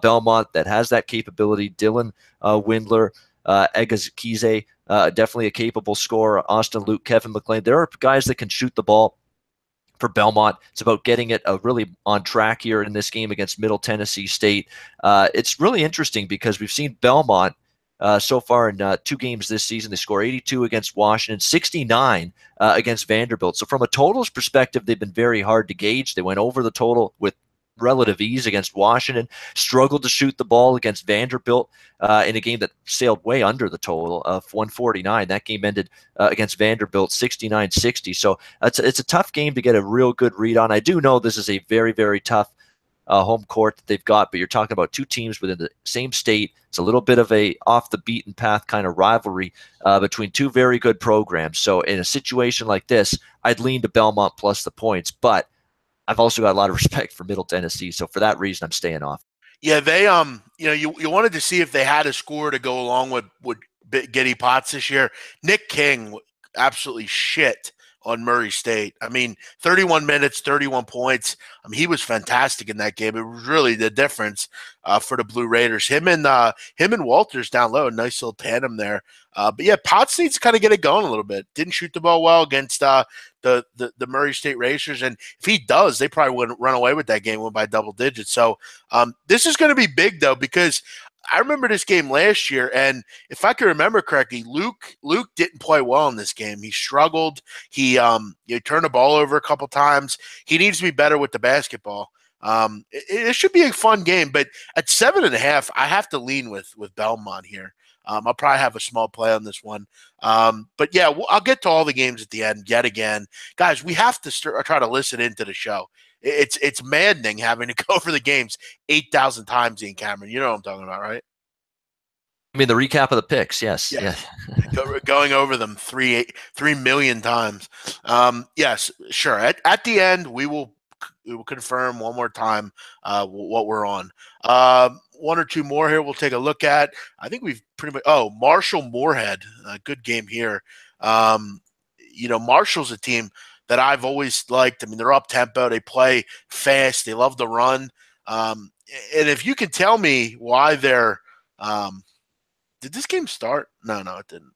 Belmont, that has that capability. Dylan Windler, Egakize, definitely a capable scorer. Austin Luke, Kevin McLean. There are guys that can shoot the ball for Belmont. It's about getting it really on track here in this game against Middle Tennessee State. It's really interesting because we've seen Belmont so far in 2 games this season. They score 82 against Washington, 69 against Vanderbilt. So from a totals perspective, they've been very hard to gauge. They went over the total with relative ease against Washington, struggled to shoot the ball against Vanderbilt in a game that sailed way under the total of 149. That game ended against Vanderbilt 69-60. So it's a tough game to get a real good read on. I do know this is a very, very tough home court that they've got, but you're talking about 2 teams within the same state. It's a little bit of a off the beaten path kind of rivalry between 2 very good programs. So in a situation like this, I'd lean to Belmont plus the points, but I've also got a lot of respect for Middle Tennessee, so for that reason, I'm staying off. Yeah, they you wanted to see if they had a score to go along with Giddy Potts this year. Nick King absolutely shit on Murray State. I mean, 31 minutes, 31 points. I mean, he was fantastic in that game. It was really the difference for the Blue Raiders. Him and Walters down low, nice little tandem there. But yeah, Potts needs to kind of get it going a little bit. Didn't shoot the ball well against the Murray State Racers, and if he does, they probably wouldn't run away with that game, win by double digits. So this is going to be big though, because I remember this game last year, and if I can remember correctly, Luke didn't play well in this game. He struggled. He turned the ball over a couple times. He needs to be better with the basketball. It should be a fun game, but at 7.5, I have to lean with Belmont here. I'll probably have a small play on this one. But yeah, I'll get to all the games at the end yet again. Guys, we have to try to listen into the show. It's maddening having to go over the games 8,000 times, Ian Cameron. You know what I'm talking about, right? I mean, the recap of the picks, yes. Yeah. Going over them 3 million times. Yes, sure. At the end, we will confirm one more time what we're on. 1 or 2 more here we'll take a look at. I think we've pretty much – Marshall Moorhead, good game here. Marshall's a team that I've always liked. I mean, they're up-tempo. They play fast. They love to run. And if you can tell me why they're did this game start? No, it didn't.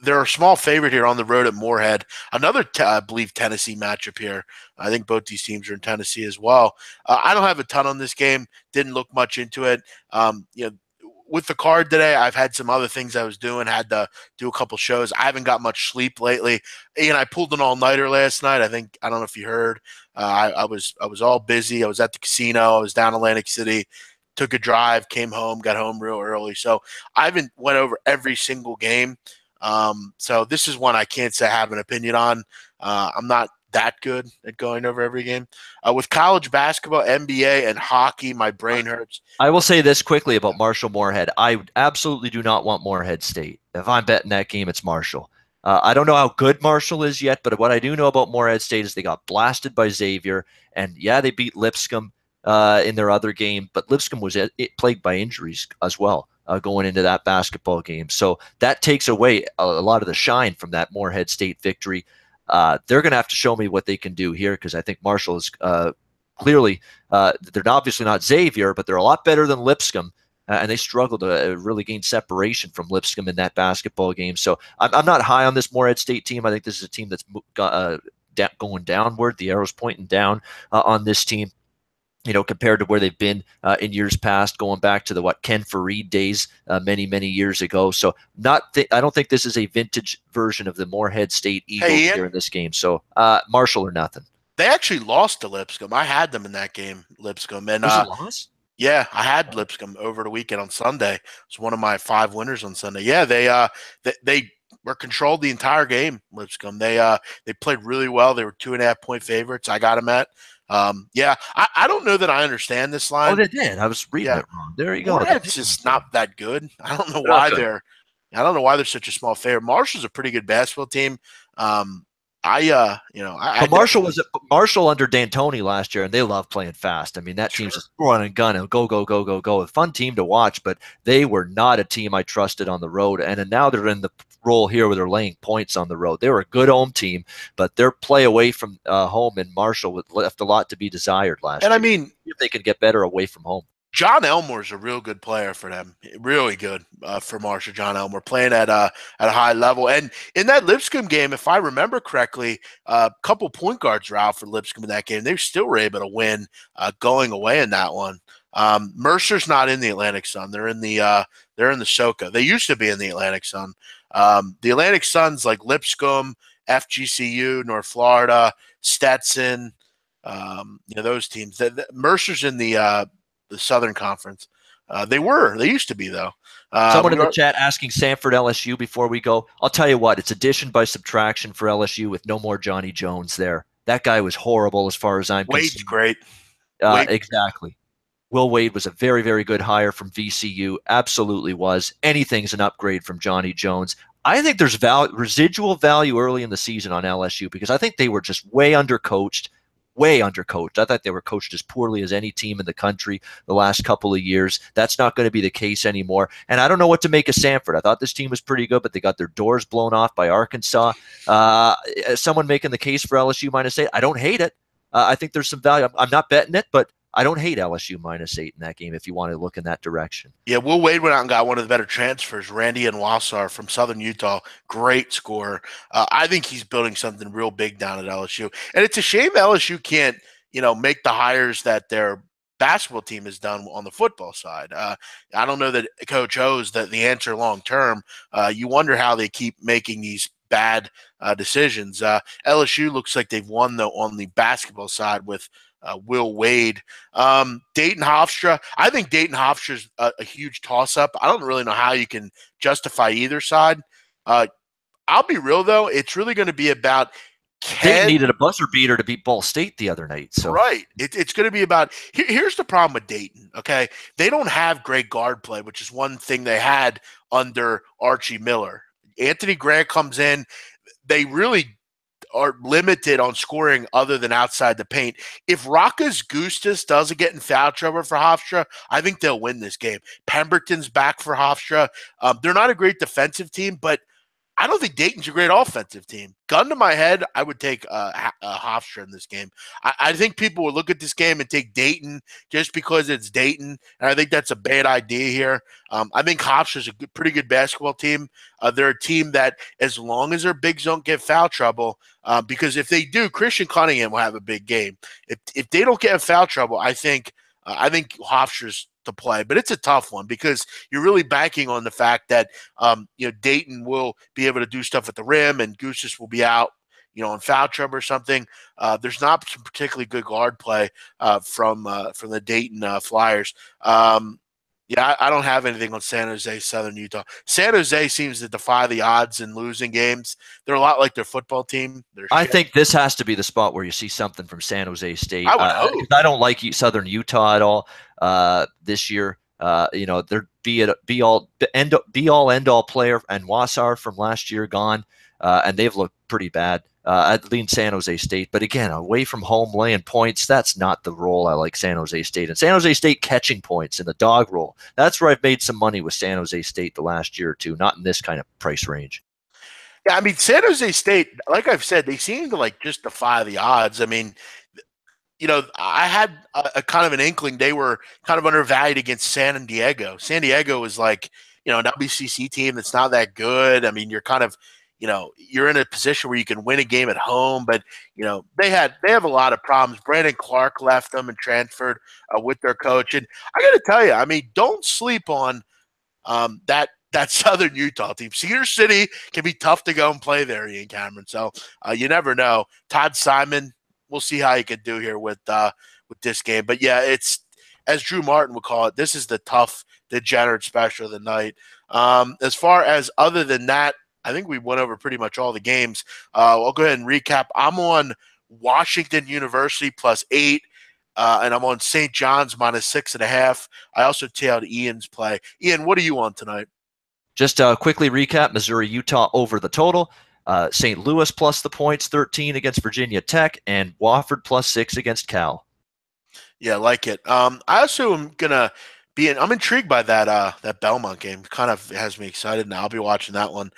They're a small favorite here on the road at Moorhead. Another, I believe, Tennessee matchup here. I think both these teams are in Tennessee as well. I don't have a ton on this game. Didn't look much into it. With the card today, I've had some other things I was doing. Had to do a couple shows. I haven't got much sleep lately. And I pulled an all-nighter last night. I don't know if you heard. I was all busy. I was at the casino. I was down Atlantic City. Took a drive, came home, got home real early. So I haven't went over every single game. So this is one I can't say I have an opinion on. I'm not that good at going over every game. With college basketball, NBA, and hockey, my brain hurts. I will say this quickly about Marshall Moorhead. I absolutely do not want Moorhead State. If I'm betting that game, it's Marshall. I don't know how good Marshall is yet, but what I do know about Moorhead State is they got blasted by Xavier, and yeah, they beat Lipscomb in their other game, but Lipscomb was plagued by injuries as well going into that basketball game. So that takes away a lot of the shine from that Moorhead State victory. They're going to have to show me what they can do here because I think Marshall is clearly they're obviously not Xavier, but they're a lot better than Lipscomb. And they struggled to really gain separation from Lipscomb in that basketball game. So I'm not high on this Moorhead State team. I think this is a team that's going downward. The arrow's pointing down on this team, compared to where they've been in years past, going back to the Ken Fareed days many, many years ago. So I don't think this is a vintage version of the Moorhead State Eagles here in this game. So Marshall or nothing. They actually lost to Lipscomb. I had them in that game, Lipscomb. And was it a loss? Yeah, I had Lipscomb over the weekend on Sunday. It's one of my 5 winners on Sunday. Yeah, they were controlled the entire game, Lipscomb. They played really well. They were 2.5-point favorites. I got them at. Yeah, I don't know that I understand this line. Oh, they did. I was reading it wrong. There you go. It's just not that good. I don't know why they're such a small favorite. Marshall's a pretty good basketball team. Marshall under D'Antoni last year, and they love playing fast. I mean, that team's just run and gun and go, go, go, go, go. A fun team to watch, but they were not a team I trusted on the road. And now they're in the role here where they're laying points on the road. They were a good home team, but their play away from home in Marshall left a lot to be desired last year. And I mean, if they could get better away from home. John Elmore's a real good player for them. Really good for Marshall. John Elmore playing at a high level. And in that Lipscomb game, if I remember correctly, a couple point guards were out for Lipscomb in that game. They still were able to win going away in that one. Mercer's not in the Atlantic Sun. They're in the SoCo. They used to be in the Atlantic Sun. The Atlantic Sun's like Lipscomb, FGCU, North Florida, Stetson. Those teams. Mercer's in the Southern Conference. They used to be, though. Someone in the chat asking Samford LSU before we go. I'll tell you what, it's addition by subtraction for LSU with no more Johnny Jones there. That guy was horrible as far as I'm concerned. Wade's great. Exactly. Will Wade was a very, very good hire from VCU. Absolutely was. Anything's an upgrade from Johnny Jones. I think there's residual value early in the season on LSU because I think they were just way undercoached. I thought they were coached as poorly as any team in the country the last couple of years. That's not going to be the case anymore. And I don't know what to make of Samford. I thought this team was pretty good, but they got their doors blown off by Arkansas. Someone making the case for LSU -8. I don't hate it. I think there's some value. I'm not betting it, but I don't hate LSU -8 in that game if you want to look in that direction. Yeah, Will Wade went out and got one of the better transfers, Randy Nwassar from Southern Utah. Great scorer. I think he's building something real big down at LSU. And it's a shame LSU can't, make the hires that their basketball team has done on the football side. I don't know that Coach O's the answer long term. You wonder how they keep making these bad decisions. LSU looks like they've won, though, on the basketball side with Will Wade. Dayton Hofstra. I think Dayton Hofstra's a huge toss-up. I don't really know how you can justify either side. I'll be real, though. It's really going to be about Dayton needed a buzzer beater to beat Ball State the other night. So right. It's going to be about here's the problem with Dayton, okay? They don't have great guard play, which is one thing they had under Archie Miller. Anthony Grant comes in. They really are limited on scoring other than outside the paint. If Rockus Gustis doesn't get in foul trouble for Hofstra, I think they'll win this game. Pemberton's back for Hofstra. They're not a great defensive team, but I don't think Dayton's a great offensive team. Gun to my head, I would take Hofstra in this game. I think people would look at this game and take Dayton just because it's Dayton, and I think that's a bad idea here. I think Hofstra's a pretty good basketball team. They're a team that, as long as their bigs don't get foul trouble, because if they do, Christian Cunningham will have a big game. If they don't get in foul trouble, I think Hofstra's to play, but it's a tough one because you're really banking on the fact that Dayton will be able to do stuff at the rim and Gustis will be out, in foul trouble or something. There's not some particularly good guard play from the Dayton Flyers. Yeah, I don't have anything on San Jose, Southern Utah. San Jose seems to defy the odds in losing games. They're a lot like their football team. They're I shit. think this has to be the spot where you see something from San Jose State. I would 'Cause hope. I don't like Southern Utah at all this year. They're be all end all player and Wassar from last year gone, and they've looked pretty bad. At least San Jose State, but again, away from home laying points, that's not the role I like San Jose State. And San Jose State catching points in the dog role, that's where I've made some money with San Jose State the last year or two, not in this kind of price range. Yeah, I mean, San Jose State, like I've said, they seem to like just defy the odds. I mean, I had a kind of an inkling they were kind of undervalued against San Diego. San Diego is like, an WCC team that's not that good. I mean, you're kind of, you're in a position where you can win a game at home, but they have a lot of problems. Brandon Clark left them and transferred with their coach, and I got to tell you, I mean, don't sleep on that Southern Utah team. Cedar City can be tough to go and play there, Ian Cameron. So you never know. Todd Simon, we'll see how he can do here with this game. But yeah, it's as Drew Martin would call it. This is the tough, degenerate special of the night. As far as other than that, I think we went over pretty much all the games. I'll go ahead and recap. I'm on Washington University +8. And I'm on St. John's -6.5. I also tailed Ian's play. Ian, what are you on tonight? Just quickly recap: Missouri, Utah over the total. St. Louis plus the points, 13 against Virginia Tech, and Wofford +6 against Cal. Yeah, I like it. I also am gonna I'm intrigued by that Belmont game. Kind of has me excited now. I'll be watching that one.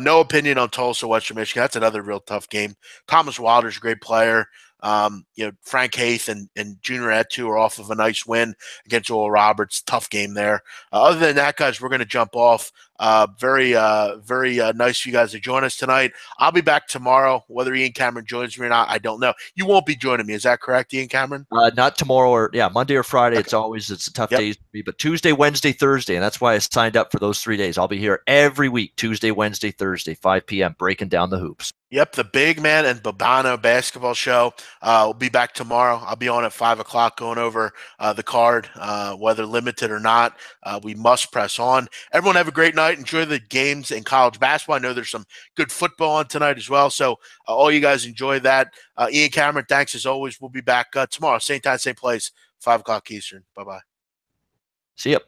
No opinion on Tulsa, Western Michigan. That's another real tough game. Thomas Wilder's a great player. Frank Haith and Junior Etu are off of a nice win against Oral Roberts. Tough game there. Other than that, guys, we're going to jump off. Very nice for you guys to join us tonight. I'll be back tomorrow. Whether Ian Cameron joins me or not, I don't know. You won't be joining me. Is that correct, Ian Cameron? Not tomorrow or Monday or Friday. Okay. It's a tough Yep. day for me, but Tuesday, Wednesday, Thursday, and that's why I signed up for those 3 days. I'll be here every week, Tuesday, Wednesday, Thursday, 5 p.m., breaking down the hoops. Yep, the Big Man and Babano basketball show. We'll be back tomorrow. I'll be on at 5 o'clock going over the card, whether limited or not. We must press on. Everyone have a great night. Enjoy the games in college basketball. I know there's some good football on tonight as well. So all you guys enjoy that. Ian Cameron, thanks as always. We'll be back tomorrow. Same time, same place, 5 o'clock Eastern. Bye-bye. See ya.